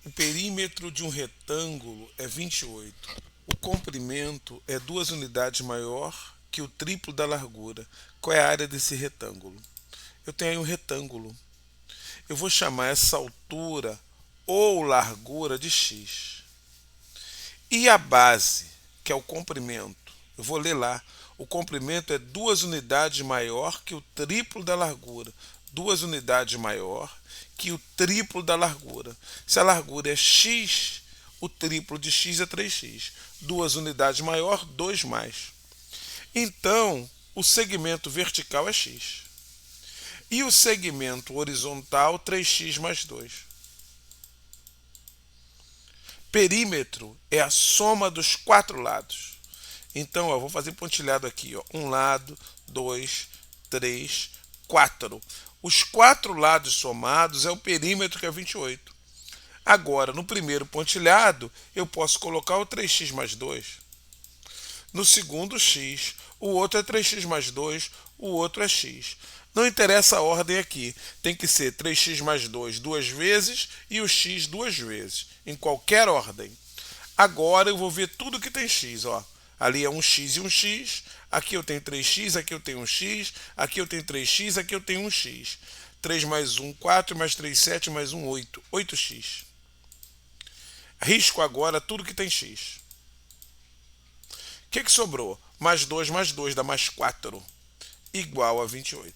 O perímetro de um retângulo é 28. O comprimento é 2 unidades maior que o triplo da largura. Qual é a área desse retângulo? Eu tenho aí um retângulo. Eu vou chamar essa altura ou largura de x. E a base, que é o comprimento? Eu vou ler lá. O comprimento é 2 unidades maior que o triplo da largura. 2 unidades maior que o triplo da largura. Se a largura é x, o triplo de x é 3x. 2 unidades maior, 2 mais. Então, o segmento vertical é x. E o segmento horizontal, 3x mais 2. Perímetro é a soma dos 4 lados. Então, vou fazer pontilhado aqui. Um lado, 2, 3, 4. Os 4 lados somados é o perímetro, que é 28. Agora, no primeiro pontilhado, eu posso colocar o 3x mais 2. No segundo, x. O outro é 3x mais 2, o outro é x. Não interessa a ordem aqui. Tem que ser 3x mais 2 duas vezes e o x duas vezes, em qualquer ordem. Agora eu vou ver tudo que tem x. Ali é um x e um x. Aqui eu tenho 3x, aqui eu tenho um x. Aqui eu tenho 3x, aqui eu tenho um x. 3 mais 1, 4, mais 3, 7, mais 1, 8. 8x. Risco agora tudo que tem x. O que sobrou? Mais 2 dá mais 4, igual a 28.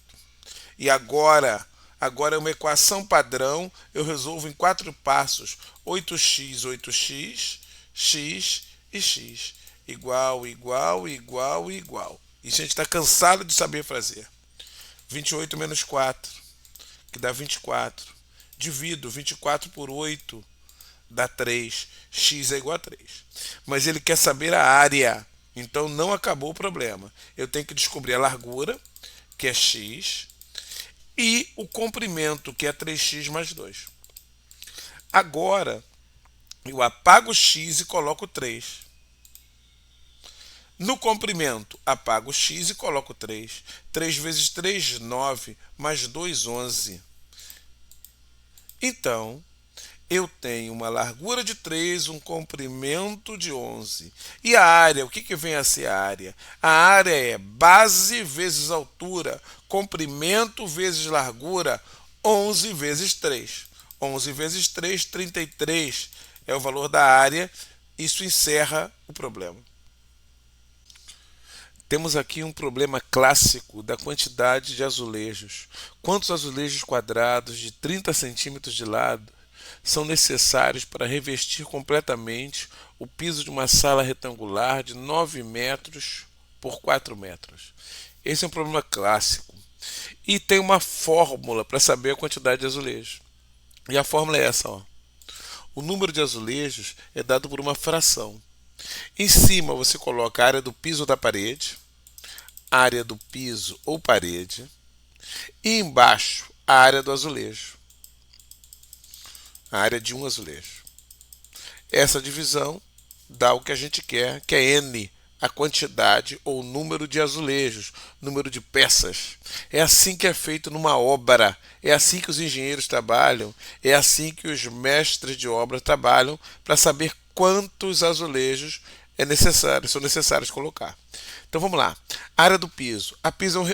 E agora é uma equação padrão, eu resolvo em 4 passos. 8x, 8x, x e x. Igual, igual, igual, igual. Isso a gente está cansado de saber fazer. 28 menos 4, que dá 24. Divido 24 por 8, dá 3. X é igual a 3. Mas ele quer saber a área. Então não acabou o problema. Eu tenho que descobrir a largura, que é x, e o comprimento, que é 3x mais 2. Agora, eu apago o x e coloco 3. No comprimento, apago o x e coloco 3. 3 vezes 3, 9, mais 2, 11. Então, eu tenho uma largura de 3, um comprimento de 11. E a área, o que vem a ser a área? A área é base vezes altura, comprimento vezes largura, 11 vezes 3. 11 vezes 3, 33 é o valor da área. Isso encerra o problema. Temos aqui um problema clássico da quantidade de azulejos. Quantos azulejos quadrados de 30 centímetros de lado são necessários para revestir completamente o piso de uma sala retangular de 9 metros por 4 metros? Esse é um problema clássico. E tem uma fórmula para saber a quantidade de azulejos. E a fórmula é essa. O número de azulejos é dado por uma fração. Em cima você coloca a área do piso ou da parede, área do piso ou parede, e embaixo a área do azulejo, a área de um azulejo. Essa divisão dá o que a gente quer, que é n, a quantidade ou número de azulejos, número de peças. É assim que é feito numa obra, é assim que os engenheiros trabalham, é assim que os mestres de obra trabalham para saber quantos azulejos são necessários colocar. Então vamos lá. A área do piso.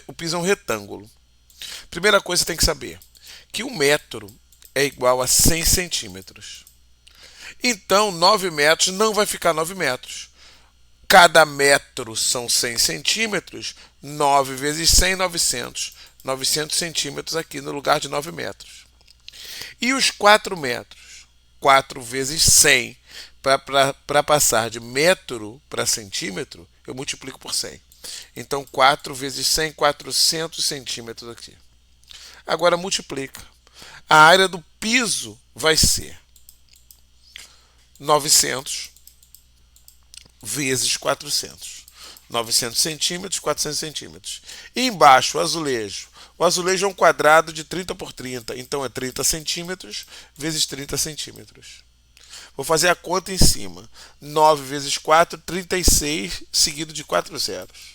O piso é um retângulo. Primeira coisa que você tem que saber, que 1 metro é igual a 100 centímetros. Então 9 metros não vai ficar 9 metros. Cada metro são 100 centímetros, 9 vezes 100, 900. 900 centímetros aqui no lugar de 9 metros. E os 4 metros? 4 vezes 100. Para passar de metro para centímetro, eu multiplico por 100. Então 4 vezes 100, 400 centímetros aqui. Agora multiplica. A área do piso vai ser 900 vezes 400. 900 centímetros, 400 centímetros. E embaixo, o azulejo. O azulejo é um quadrado de 30 por 30, então é 30 centímetros vezes 30 centímetros. Vou fazer a conta em cima. 9 vezes 4, 36, seguido de 4 zeros.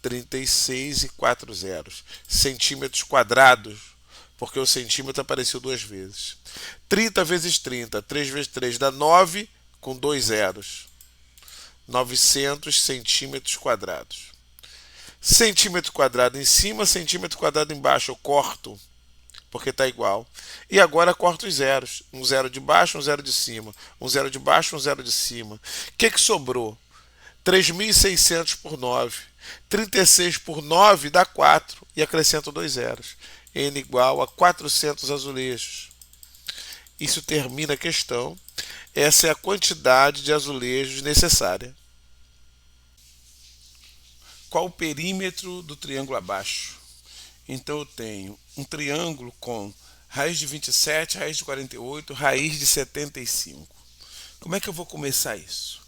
36 e 4 zeros. Centímetros quadrados porque o centímetro apareceu duas vezes. 30 vezes 30, 3 vezes 3 dá 9, com dois zeros. 900 centímetros quadrados. Centímetro quadrado em cima, centímetro quadrado embaixo. Eu corto, porque está igual. E agora corto os zeros. Um zero de baixo, um zero de cima. Um zero de baixo, um zero de cima. O que sobrou? 3.600 por 9. 36 por 9 dá 4. E acrescento dois zeros. N igual a 400 azulejos. Isso termina a questão. Essa é a quantidade de azulejos necessária. Qual o perímetro do triângulo abaixo? Então eu tenho um triângulo com raiz de 27, raiz de 48, raiz de 75. Como é que eu vou começar isso?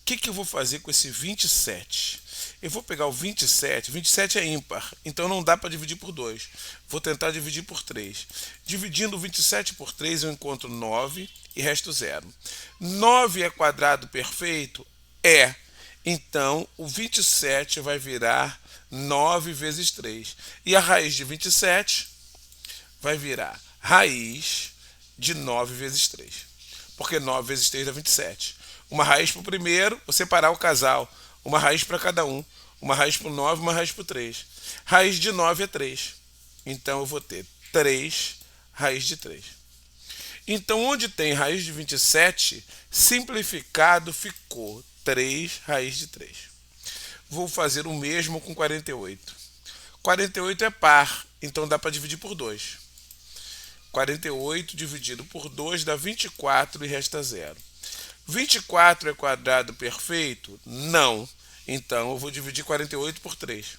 O que eu vou fazer com esse 27? Eu vou pegar o 27, 27 é ímpar, então não dá para dividir por 2. Vou tentar dividir por 3. Dividindo o 27 por 3 eu encontro 9 e resto 0. 9 é quadrado perfeito? É. Então o 27 vai virar 9 vezes 3. E a raiz de 27 vai virar raiz de 9 vezes 3. Porque 9 vezes 3 dá 27. Uma raiz para o primeiro, vou separar o casal. Uma raiz para cada um. Uma raiz para o 9, uma raiz para o 3. Raiz de 9 é 3. Então eu vou ter 3 raiz de 3. Então onde tem raiz de 27, simplificado ficou 3 raiz de 3. Vou fazer o mesmo com 48. 48 é par, então dá para dividir por 2. 48 dividido por 2 dá 24 e resta 0. 24 é quadrado perfeito? Não. Então eu vou dividir 48 por 3.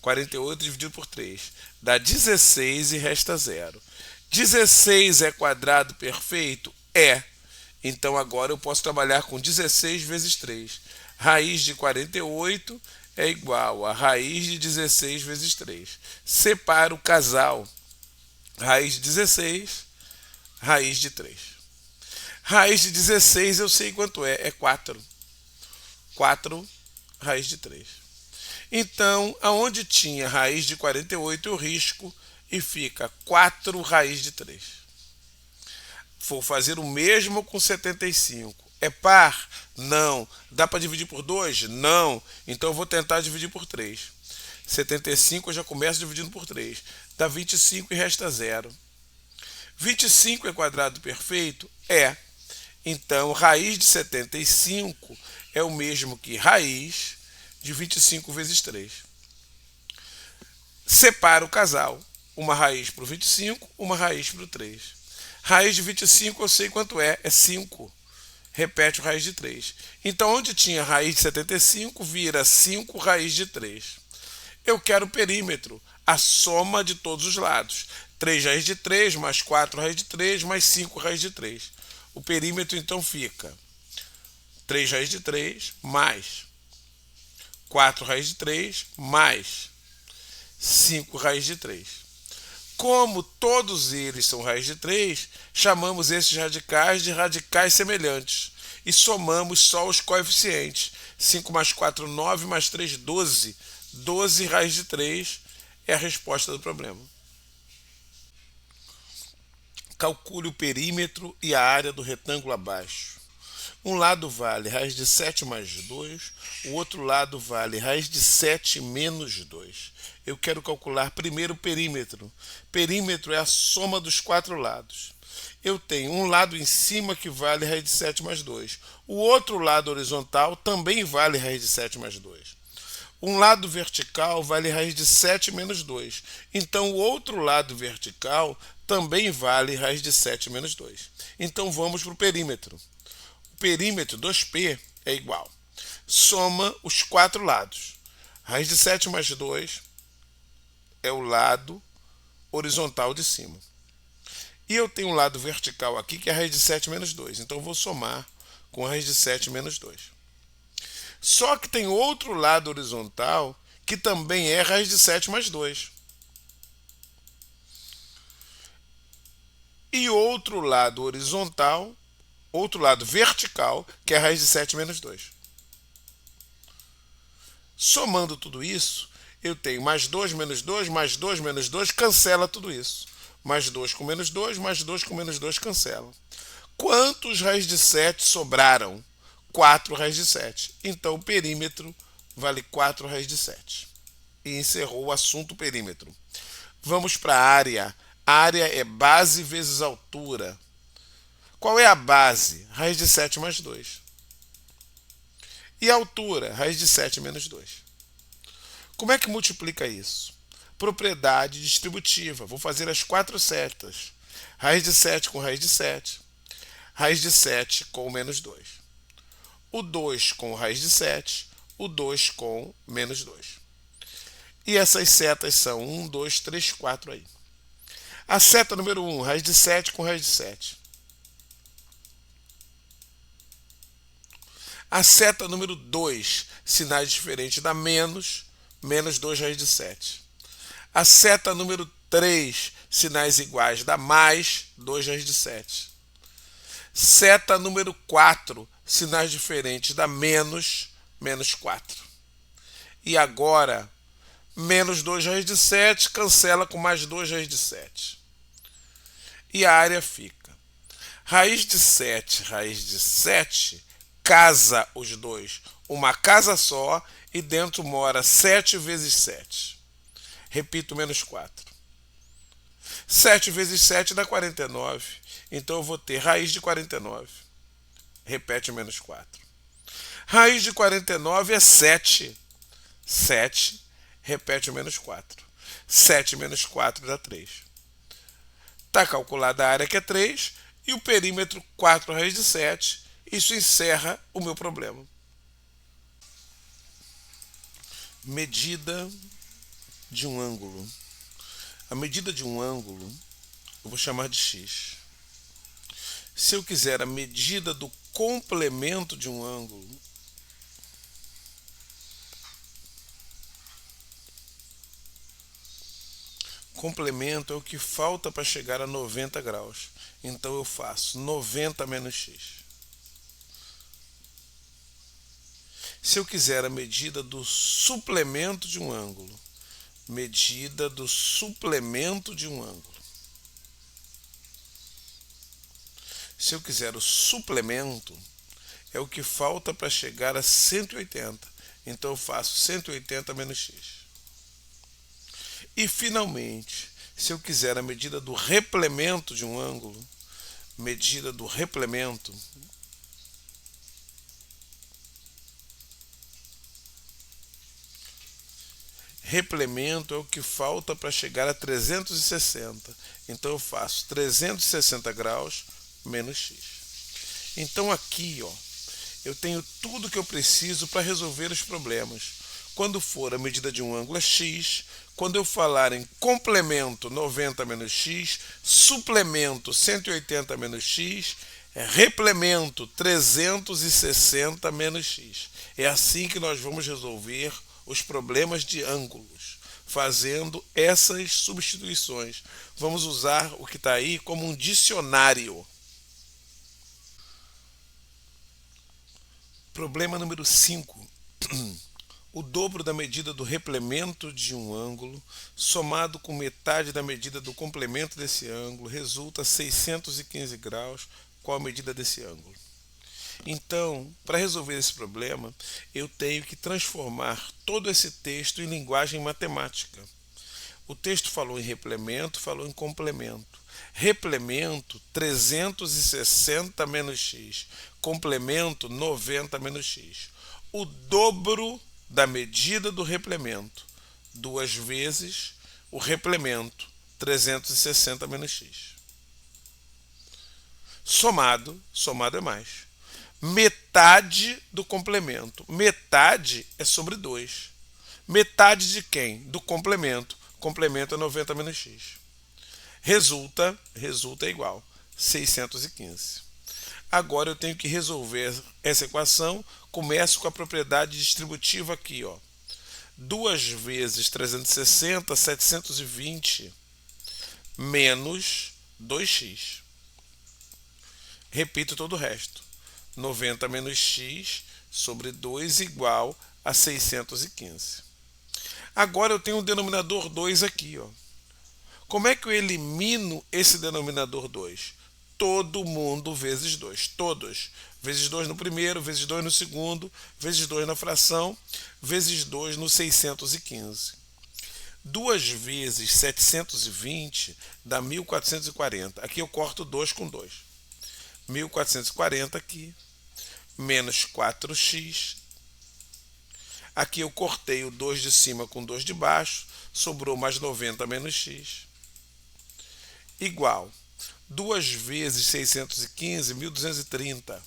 48 dividido por 3 dá 16 e resta 0. 16 é quadrado perfeito? É. Então agora eu posso trabalhar com 16 vezes 3. Raiz de 48 é igual a raiz de 16 vezes 3. Separo o casal. Raiz de 16, raiz de 3. Raiz de 16 eu sei quanto é 4. 4 raiz de 3. Então, aonde tinha raiz de 48 eu risco e fica 4 raiz de 3. Vou fazer o mesmo com 75. É par? Não. Dá para dividir por 2? Não. Então eu vou tentar dividir por 3. 75 eu já começo dividindo por 3. Dá 25 e resta 0. 25 é quadrado perfeito? É. Então, raiz de 75 é o mesmo que raiz de 25 vezes 3. Separa o casal. Uma raiz para o 25, uma raiz para o 3. Raiz de 25 eu sei quanto é 5. Repete o raiz de 3. Então, onde tinha raiz de 75, vira 5 raiz de 3. Eu quero o perímetro, a soma de todos os lados. 3 raiz de 3, mais 4 raiz de 3, mais 5 raiz de 3. O perímetro, então, fica 3 raiz de 3, mais 4 raiz de 3, mais 5 raiz de 3. Como todos eles são raiz de 3, chamamos esses radicais de radicais semelhantes e somamos só os coeficientes. 5 mais 4, 9, mais 3, 12. 12 raiz de 3 é a resposta do problema. Calcule o perímetro e a área do retângulo abaixo. Um lado vale raiz de 7 mais 2, o outro lado vale raiz de 7 menos 2. Eu quero calcular primeiro o perímetro. Perímetro é a soma dos quatro lados. Eu tenho um lado em cima que vale raiz de 7 mais 2. O outro lado horizontal também vale raiz de 7 mais 2. Um lado vertical vale raiz de 7 menos 2. Então, o outro lado vertical também vale raiz de 7 menos 2. Então, vamos para o perímetro. O perímetro 2P é igual. Soma os quatro lados. Raiz de 7 mais 2 é o lado horizontal de cima. E eu tenho um lado vertical aqui que é a raiz de 7 menos 2. Então, eu vou somar com a raiz de 7 menos 2. Só que tem outro lado horizontal que também é raiz de 7 mais 2. E outro lado horizontal, outro lado vertical, que é raiz de 7 menos 2. Somando tudo isso, Eu tenho mais 2, menos 2, mais 2, menos 2, cancela tudo isso. Mais 2 com menos 2, mais 2 com menos 2, cancela. Quantos raiz de 7 sobraram? 4 raiz de 7. Então o perímetro vale 4 raiz de 7. E encerrou o assunto perímetro. Vamos para a área. A área é base vezes altura. Qual é a base? Raiz de 7 mais 2. E a altura? Raiz de 7 menos 2. Como é que multiplica isso? Propriedade distributiva. Vou fazer as 4 setas. Raiz de 7 com raiz de 7. Raiz de 7 com menos 2. O 2 com raiz de 7. O 2 com menos 2. E essas setas são 1, 2, 3, 4 aí. A seta número 1, raiz de 7 com raiz de 7. A seta número 2, sinais diferentes da menos, menos 2 raiz de 7. A seta número 3, sinais iguais da mais, 2 raiz de 7. Seta número 4, sinais diferentes da menos, menos 4. E agora, menos 2 raiz de 7 cancela com mais 2 raiz de 7. E a área fica. Raiz de 7, casa os dois. Uma casa só e dentro mora 7 vezes 7. Repito, menos 4. 7 vezes 7 dá 49. Então eu vou ter raiz de 49. Repete o menos 4. Raiz de 49 é 7. 7. Repete o menos 4. 7 menos 4 dá 3. Está calculada a área que é 3 e o perímetro 4 raiz de 7. Isso encerra o meu problema. Medida de um ângulo. A medida de um ângulo eu vou chamar de x. Se eu quiser a medida do complemento de um ângulo, complemento é o que falta para chegar a 90 graus. Então eu faço 90 menos x. Se eu quiser a medida do suplemento de um ângulo, medida do suplemento de um ângulo. Se eu quiser o suplemento, é o que falta para chegar a 180. Então eu faço 180 menos x. E finalmente, se eu quiser a medida do replemento de um ângulo, medida do replemento, replemento é o que falta para chegar a 360. Então eu faço 360 graus menos x. Então aqui, eu tenho tudo que eu preciso para resolver os problemas. Quando for a medida de um ângulo é x, quando eu falar em complemento 90 menos x, suplemento 180 menos x, replemento 360 menos x. É assim que nós vamos resolver os problemas de ângulos, fazendo essas substituições. Vamos usar o que está aí como um dicionário. Problema número 5. O dobro da medida do replemento de um ângulo, somado com metade da medida do complemento desse ângulo, resulta 615 graus. Qual a medida desse ângulo? Então, para resolver esse problema, eu tenho que transformar todo esse texto em linguagem matemática. O texto falou em replemento, falou em complemento. Replemento, 360 menos x. Complemento, 90 menos x. O dobro da medida do replemento, 2 vezes o replemento, 360 menos x. Somado é mais. Metade do complemento. Metade é sobre 2. Metade de quem? Do complemento. Complemento é 90 menos x. Resulta é igual, 615. Agora eu tenho que resolver essa equação. Começo com a propriedade distributiva aqui, 2 vezes 360, 720, menos 2x. Repito todo o resto. 90 menos x sobre 2 igual a 615. Agora eu tenho um denominador 2 aqui, ó. Como é que eu elimino esse denominador 2? Todo mundo vezes 2. Todos. Vezes 2 no primeiro, vezes 2 no segundo, vezes 2 na fração, vezes 2 no 615. 2 vezes 720 dá 1440. Aqui eu corto 2 com 2. 1440 aqui, menos 4x. Aqui eu cortei o 2 de cima com 2 de baixo, sobrou mais 90 menos x. Igual 2 vezes 615, 1230.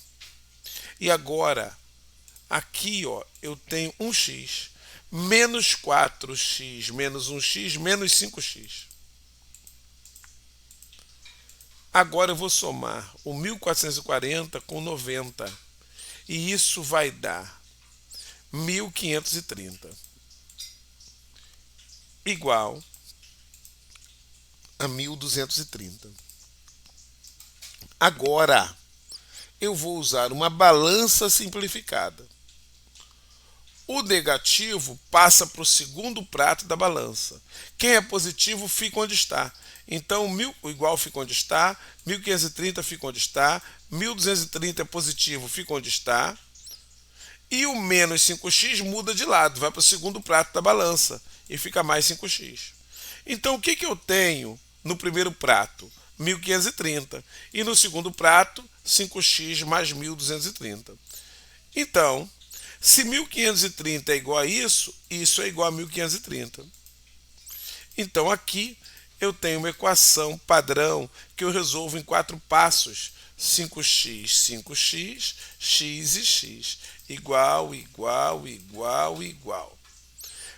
E agora, aqui ó, eu tenho 1x, menos 4x, menos 1x, menos 5x. Agora eu vou somar o 1440 com 90. E isso vai dar 1530. Igual a 1230. Agora, eu vou usar uma balança simplificada. O negativo passa para o segundo prato da balança. Quem é positivo fica onde está. Então, o igual fica onde está, 1530 fica onde está, 1230 é positivo, fica onde está. E o menos 5x muda de lado, vai para o segundo prato da balança e fica mais 5x. Então, o que eu tenho no primeiro prato? 1530. E no segundo prato, 5x mais 1230. Então, se 1530 é igual a isso é igual a 1530. Então, aqui eu tenho uma equação padrão que eu resolvo em 4 passos. 5x, 5x, x e x. Igual, igual, igual, igual.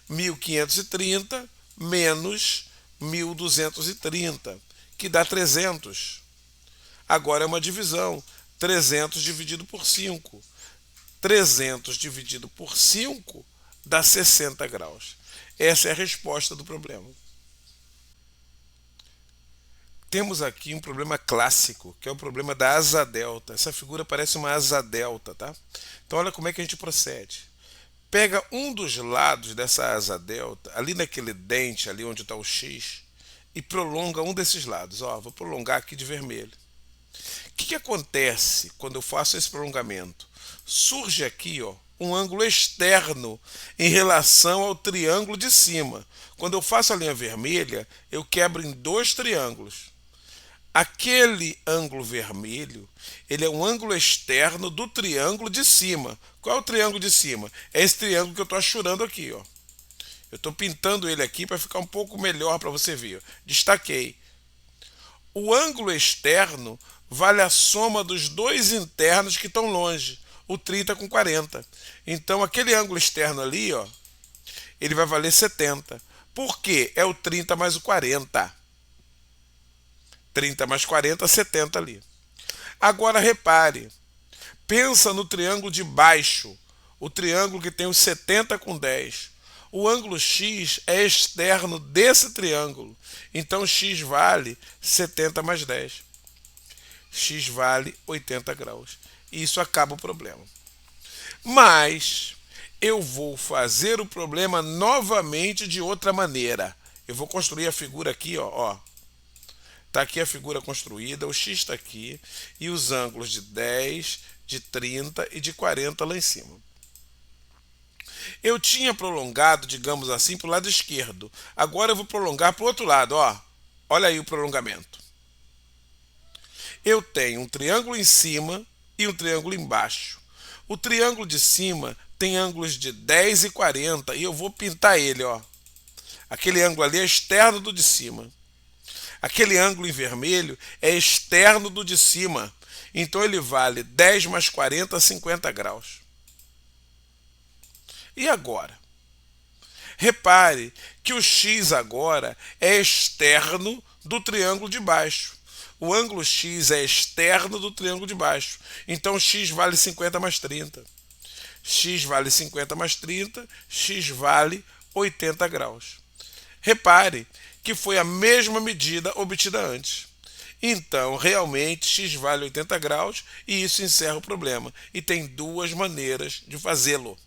1530 menos 1230, que dá 300. Agora é uma divisão. 300 dividido por 5. 300 dividido por 5 dá 60 graus. Essa é a resposta do problema. Temos aqui um problema clássico, que é o problema da asa delta. Essa figura parece uma asa delta, tá? Então olha como é que a gente procede. Pega um dos lados dessa asa delta, ali naquele dente, ali onde está o x, e prolonga um desses lados. Ó, vou prolongar aqui de vermelho. O que acontece quando eu faço esse prolongamento? Surge aqui, ó, um ângulo externo em relação ao triângulo de cima. Quando eu faço a linha vermelha, eu quebro em 2 triângulos. Aquele ângulo vermelho, ele é um ângulo externo do triângulo de cima. Qual é o triângulo de cima? É esse triângulo que eu estou achurando aqui, ó. Eu estou pintando ele aqui para ficar um pouco melhor para você ver. Destaquei. O ângulo externo vale a soma dos dois internos que estão longe, o 30 com 40. Então, aquele ângulo externo ali, ó, ele vai valer 70. Por quê? É o 30 mais o 40. 30 mais 40, 70 ali. Agora, repare. Pensa no triângulo de baixo, o triângulo que tem os 70 com 10. O ângulo x é externo desse triângulo. Então, x vale 70 mais 10. X vale 80 graus. E isso acaba o problema. Mas eu vou fazer o problema novamente de outra maneira. Eu vou construir a figura aqui, ó. Está aqui a figura construída, o x está aqui, e os ângulos de 10, de 30 e de 40 lá em cima. Eu tinha prolongado, digamos assim, para o lado esquerdo. Agora eu vou prolongar para o outro lado, ó. Olha aí o prolongamento. Eu tenho um triângulo em cima e um triângulo embaixo. O triângulo de cima tem ângulos de 10 e 40 e eu vou pintar ele, ó. Aquele ângulo ali é externo do de cima. Aquele ângulo em vermelho é externo do de cima. Então ele vale 10 mais 40, 50 graus. E agora? Repare que o x agora é externo do triângulo de baixo. O ângulo x é externo do triângulo de baixo. Então x vale 50 mais 30. X vale 50 mais 30, x vale 80 graus. Repare que foi a mesma medida obtida antes. Então, realmente, x vale 80 graus e isso encerra o problema. E tem 2 maneiras de fazê-lo.